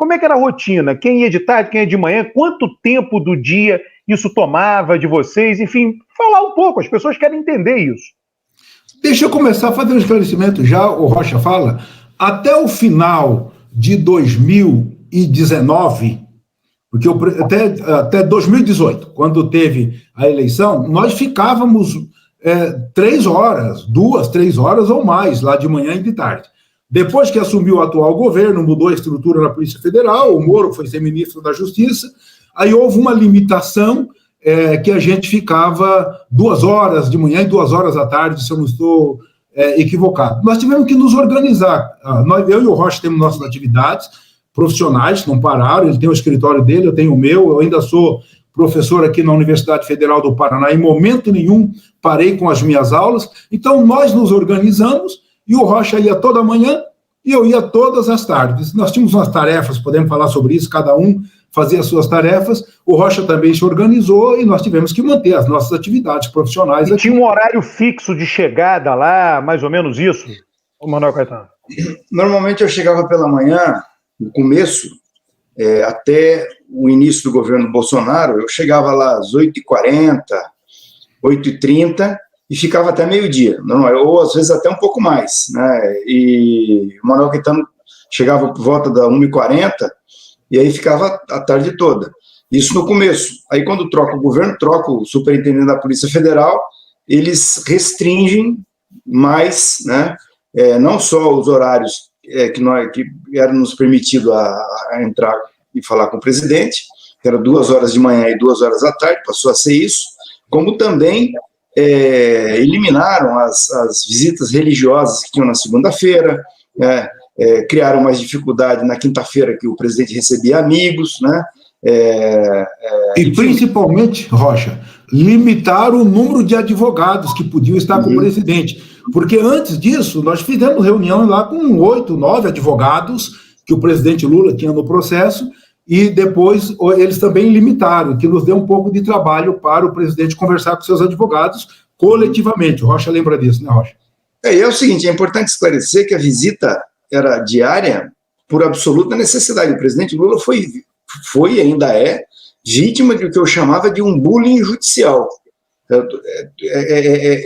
como é que era a rotina? Quem ia de tarde, quem ia de manhã? Quanto tempo do dia isso tomava de vocês? Enfim, falar um pouco, as pessoas querem entender isso. Deixa eu começar a fazer um esclarecimento. Já o Rocha fala, até o final de 2019, porque até 2018, quando teve a eleição, nós ficávamos 3 horas, 2, 3 horas ou mais, lá de manhã e de tarde. Depois que assumiu o atual governo, mudou a estrutura da Polícia Federal, o Moro foi ser ministro da Justiça, aí houve uma limitação que a gente ficava 2 horas de manhã e 2 horas à tarde, se eu não estou equivocado. Nós tivemos que nos organizar. Eu e o Rocha temos nossas atividades profissionais, não pararam, ele tem o escritório dele, eu tenho o meu, eu ainda sou professor aqui na Universidade Federal do Paraná, em momento nenhum parei com as minhas aulas, então nós nos organizamos, e o Rocha ia toda manhã e eu ia todas as tardes. Nós tínhamos umas tarefas, podemos falar sobre isso, cada um fazia as suas tarefas, o Rocha também se organizou e nós tivemos que manter as nossas atividades profissionais. E tinha um horário fixo de chegada lá, mais ou menos isso, Manuel Caetano? Normalmente eu chegava pela manhã, no começo, até o início do governo Bolsonaro, eu chegava lá às 8h40, 8h30, e ficava até meio-dia, ou às vezes até um pouco mais, né? E o Manuel Caetano chegava por volta da 1h40, e aí ficava a tarde toda. Isso no começo. Aí quando troca o governo, troca o superintendente da Polícia Federal, eles restringem mais, né? Não só os horários que era nos permitido a entrar e falar com o presidente, que era 2 horas de manhã e 2 horas da tarde, passou a ser isso, como também eliminaram as visitas religiosas que tinham na segunda-feira, criaram mais dificuldade na quinta-feira, que o presidente recebia amigos, né? E principalmente, Rocha, limitaram o número de advogados que podiam estar com o presidente, porque antes disso nós fizemos reunião lá com 8, 9 advogados que o presidente Lula tinha no processo, e depois eles também limitaram, que nos deu um pouco de trabalho para o presidente conversar com seus advogados coletivamente. O Rocha lembra disso, né, Rocha? É o seguinte, é importante esclarecer que a visita era diária por absoluta necessidade. O presidente Lula foi e ainda é vítima do que eu chamava de um bullying judicial.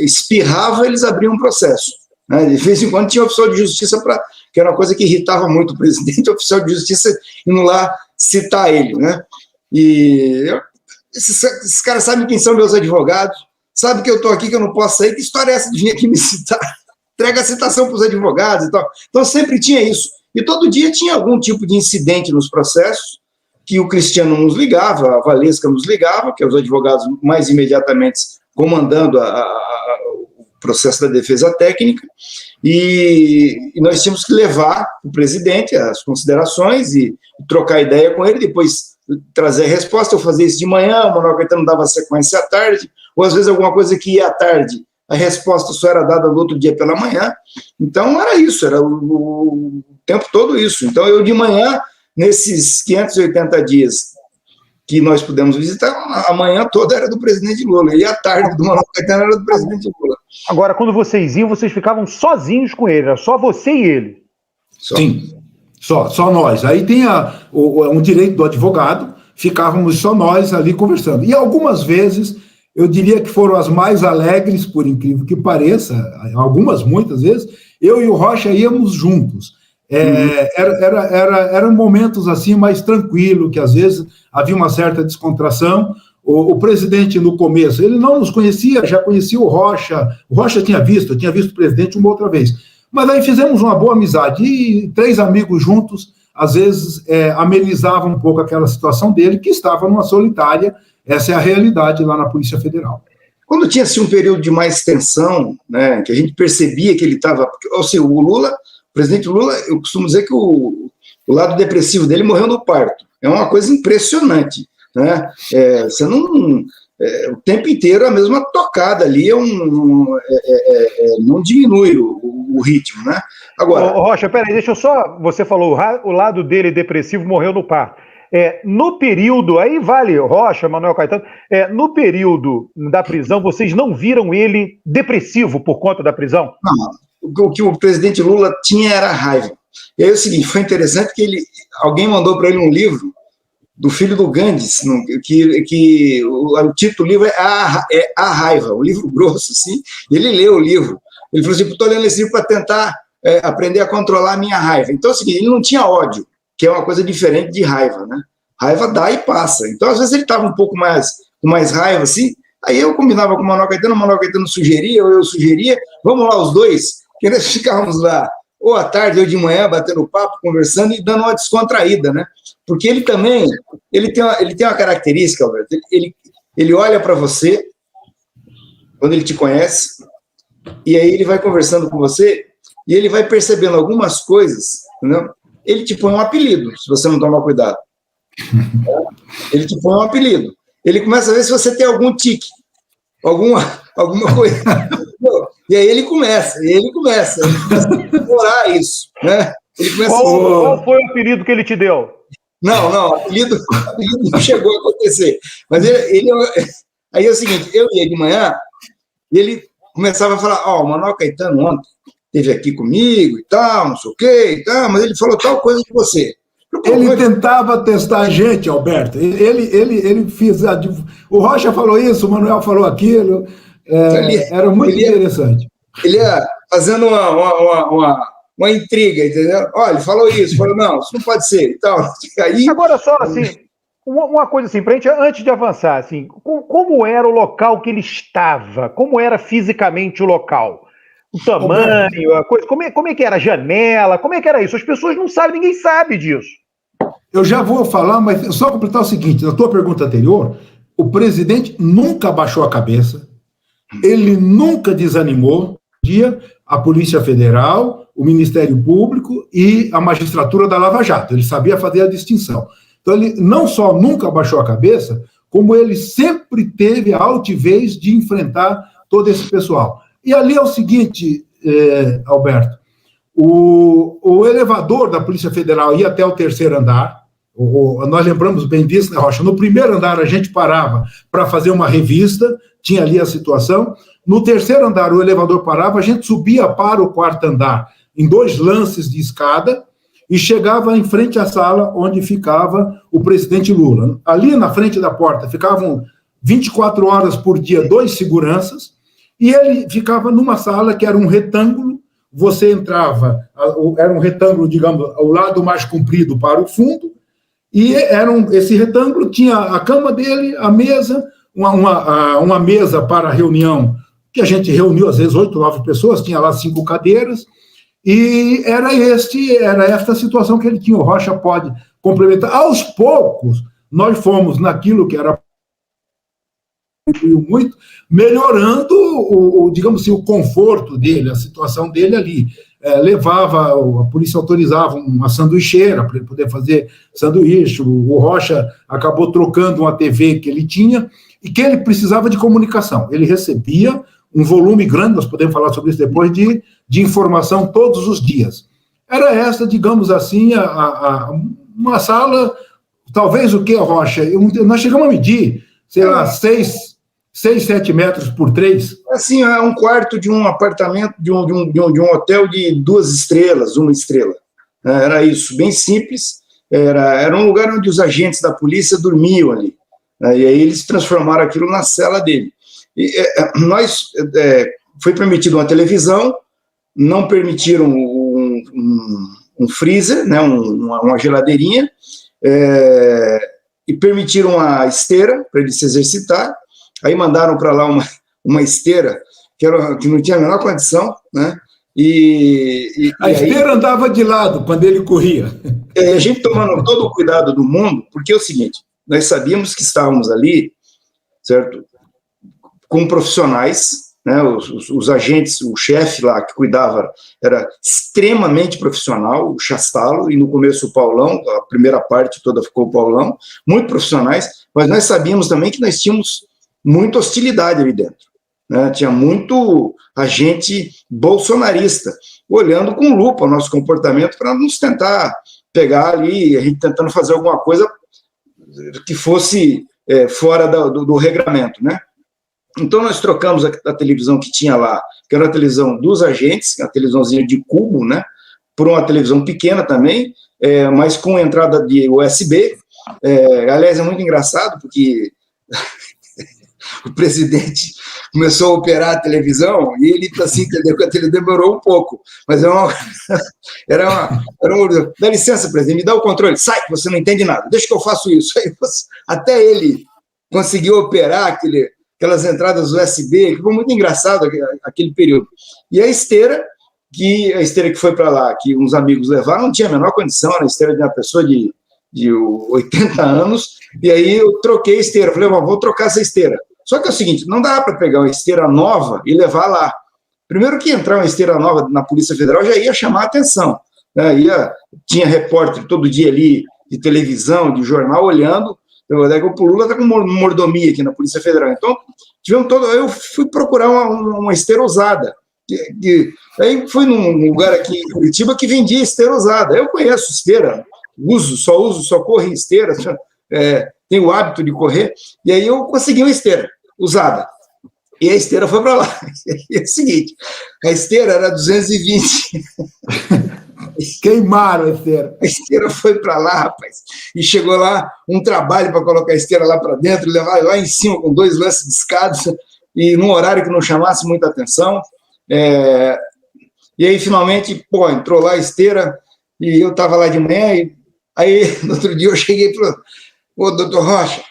Espirrava, eles abriam um processo, né? De vez em quando tinha oficial de justiça, que era uma coisa que irritava muito o presidente, o oficial de justiça indo lá citar ele, né? E esses caras sabem quem são meus advogados, sabem que eu estou aqui, que eu não posso sair, que história é essa de vir aqui me citar? Entrega a citação para os advogados e tal. Então sempre tinha isso. E todo dia tinha algum tipo de incidente nos processos, que o Cristiano nos ligava, a Valesca nos ligava, que é os advogados mais imediatamente comandando o processo da defesa técnica, e nós tínhamos que levar o presidente as considerações e trocar ideia com ele, depois trazer a resposta. Eu fazia isso de manhã, o Manuel Caetano dava sequência à tarde, ou às vezes alguma coisa que ia à tarde, a resposta só era dada no outro dia pela manhã. Então era isso, era o tempo todo isso. Então eu de manhã, nesses 580 dias que nós pudemos visitar, a manhã toda era do presidente Lula, e a tarde do Manuel Caetano era do presidente Lula. Agora, quando vocês iam, vocês ficavam sozinhos com ele, era só você e ele? Sim, só nós. Aí tem um direito do advogado, ficávamos só nós ali conversando. E algumas vezes, eu diria que foram as mais alegres, por incrível que pareça, muitas vezes, eu e o Rocha íamos juntos. Eram momentos assim mais tranquilos, que às vezes havia uma certa descontração. O presidente, no começo, ele não nos conhecia, já conhecia o Rocha tinha visto o presidente uma outra vez, mas aí fizemos uma boa amizade, e 3 amigos juntos, às vezes amenizavam um pouco aquela situação dele, que estava numa solitária. Essa é a realidade lá na Polícia Federal. Quando tinha assim, um período de mais tensão, né, que a gente percebia que ele estava... Ou seja, o presidente Lula, eu costumo dizer que o lado depressivo dele morreu no parto. É uma coisa impressionante, né? Você não... o tempo inteiro a mesma tocada ali, não diminui o ritmo, né? Agora... Rocha, peraí, deixa eu só... Você falou, o lado dele depressivo morreu no parto. No período, aí vale Rocha, Manuel Caetano, no período da prisão, vocês não viram ele depressivo por conta da prisão? Não, o que o presidente Lula tinha era raiva. E aí é o seguinte, foi interessante que alguém mandou para ele um livro do filho do Gandhi, que o título do livro é A Raiva, um livro grosso, assim. Ele leu o livro. Ele falou assim, estou lendo esse livro para tentar aprender a controlar a minha raiva. Então é o seguinte, ele não tinha ódio, que é uma coisa diferente de raiva, né? Raiva dá e passa. Então, às vezes, ele estava um pouco com mais raiva, assim, aí eu combinava com o Manuel Caetano sugeria, ou eu sugeria, vamos lá os dois, que nós ficávamos lá, ou à tarde ou de manhã, batendo papo, conversando e dando uma descontraída, né? Porque ele também, ele tem uma característica, Alberto, ele olha para você, quando ele te conhece, e aí ele vai conversando com você, e ele vai percebendo algumas coisas, entendeu? Ele te põe um apelido, se você não tomar cuidado. Ele te põe um apelido. Ele começa a ver se você tem algum tique, alguma coisa. E aí ele começa a explorar isso, né? Qual foi o apelido que ele te deu? Não, apelido não chegou a acontecer. Mas aí é o seguinte, eu ia de manhã e ele começava a falar, o Manuel Caetano ontem esteve aqui comigo e tal, não sei o quê, e tal, mas ele falou tal coisa de você. Ele tentava testar a gente, Alberto. Ele fez. O Rocha falou isso, o Manuel falou aquilo. Era muito interessante. Ele ia fazendo uma intriga, entendeu? Olha, ele falou isso, falou, não, isso não pode ser e tal. Aí, agora, só assim, uma coisa assim, pra gente, antes de avançar, assim, como era o local que ele estava? Como era fisicamente o local? O tamanho, a coisa, como é que era a janela? Como é que era isso? As pessoas não sabem, ninguém sabe disso. Eu já vou falar, mas só completar o seguinte, na tua pergunta anterior, o presidente nunca abaixou a cabeça, ele nunca desanimou, a Polícia Federal, o Ministério Público e a magistratura da Lava Jato, ele sabia fazer a distinção. Então ele não só nunca abaixou a cabeça, como ele sempre teve a altivez de enfrentar todo esse pessoal. E ali é o seguinte, Alberto, o elevador da Polícia Federal ia até o terceiro andar, nós lembramos bem disso, né, Rocha? No primeiro andar a gente parava para fazer uma revista, tinha ali a situação, no terceiro andar o elevador parava, a gente subia para o quarto andar, em 2 lances de escada, e chegava em frente à sala onde ficava o presidente Lula. Ali na frente da porta ficavam 24 horas por dia 2 seguranças, e ele ficava numa sala que era um retângulo, você entrava, era um retângulo, digamos, ao lado mais comprido para o fundo, e esse retângulo tinha a cama dele, a mesa, uma mesa para reunião, que a gente reuniu às vezes 8, 9 pessoas, tinha lá 5 cadeiras, e era esta situação que ele tinha. O Rocha pode complementar. Aos poucos, nós fomos naquilo que era muito, melhorando digamos assim, o conforto dele, a situação dele ali. A polícia autorizava uma sanduicheira para ele poder fazer sanduíche. O Rocha acabou trocando uma TV que ele tinha e que ele precisava de comunicação. Ele recebia um volume grande, nós podemos falar sobre isso depois, de informação todos os dias. Era essa, digamos assim, uma sala, talvez o que, Rocha? Nós chegamos a medir, sei lá, 6, 7 metros por 3. Assim, é um quarto de um apartamento, de um hotel de 2 estrelas, 1 estrela. Era isso, bem simples. Era um lugar onde os agentes da polícia dormiam ali. E aí eles transformaram aquilo na cela dele. Foi permitido uma televisão, não permitiram um freezer, né, uma geladeirinha, e permitiram a esteira para ele se exercitar. Aí mandaram para lá uma esteira que não tinha a menor condição, né? A esteira andava de lado quando ele corria. A gente tomando todo o cuidado do mundo, porque é o seguinte, nós sabíamos que estávamos ali, certo? Com profissionais, né? Os agentes, o chefe lá que cuidava era extremamente profissional, o Chastalo, e no começo o Paulão, a primeira parte toda ficou o Paulão, muito profissionais, mas nós sabíamos também que nós tínhamos muita hostilidade ali dentro, né? Tinha muito agente bolsonarista, olhando com lupa o nosso comportamento para nos tentar pegar ali, a gente tentando fazer alguma coisa que fosse fora do regramento, né? Então nós trocamos a televisão que tinha lá, que era a televisão dos agentes, a televisãozinha de cubo, né? por uma televisão pequena também, mas com entrada de USB. Aliás, é muito engraçado, porque o presidente começou a operar a televisão e ele, assim, entendeu que a televisão demorou um pouco, mas era um dá licença, presidente, me dá o controle, sai, você não entende nada, deixa que eu faço isso. Aí até ele conseguiu operar aquelas entradas USB, que foi muito engraçado aquele período. E a esteira que foi para lá, que uns amigos levaram, não tinha a menor condição, era a esteira de uma pessoa de 80 anos, e aí eu troquei a esteira, falei, vou trocar essa esteira. Só que é o seguinte, não dá para pegar uma esteira nova e levar lá. Primeiro que entrar uma esteira nova na Polícia Federal já ia chamar a atenção, né? Tinha repórter todo dia ali, de televisão, de jornal, olhando, o Lula está com mordomia aqui na Polícia Federal. Então, eu fui procurar uma esteira usada. Aí fui num lugar aqui em Curitiba que vendia esteira usada. Eu conheço esteira, só corro em esteira, tenho o hábito de correr, e aí eu consegui uma esteira usada. E a esteira foi para lá. E é o seguinte, a esteira era 220. Queimaram a esteira. A esteira foi para lá, rapaz. E chegou lá um trabalho para colocar a esteira lá para dentro, levar lá em cima com 2 lances de escadas, e num horário que não chamasse muita atenção. E aí, finalmente, entrou lá a esteira, e eu estava lá de manhã, e aí, no outro dia, eu cheguei e falei, doutor Rocha,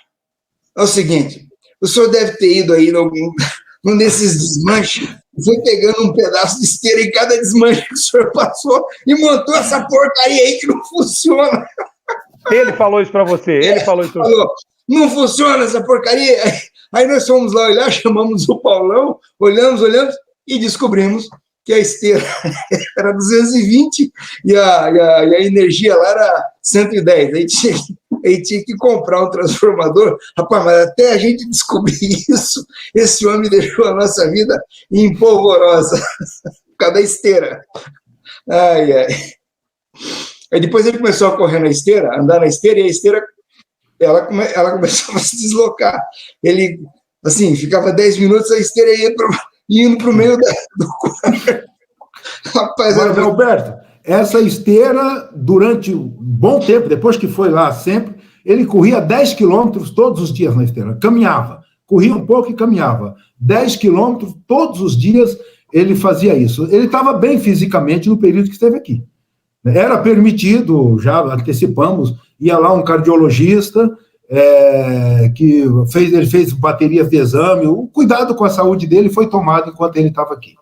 é o seguinte, o senhor deve ter ido aí num desses desmanches, foi pegando um pedaço de esteira em cada desmanche que o senhor passou e montou essa porcaria aí que não funciona. Ele falou isso para você, ele falou isso. Falou, não funciona essa porcaria. Aí nós fomos lá olhar, chamamos o Paulão, olhamos e descobrimos que a esteira era 220 e a energia lá era 110. Aí tinha que comprar um transformador. Rapaz, mas até a gente descobrir isso, esse homem deixou a nossa vida empolvorosa por causa da esteira. Ai. Aí depois ele começou a correr na esteira, andar na esteira, e a esteira ela começou a se deslocar. Ele, assim, ficava 10 minutos, a esteira ia indo para o meio do quarto. Rapaz, mas, Alberto, essa esteira, durante um bom tempo, depois que foi lá sempre, ele corria 10 quilômetros todos os dias na esteira, caminhava, corria um pouco e caminhava. 10 quilômetros todos os dias ele fazia isso. Ele estava bem fisicamente no período que esteve aqui. Era permitido, já antecipamos, ia lá um cardiologista, ele fez baterias de exame, o cuidado com a saúde dele foi tomado enquanto ele estava aqui.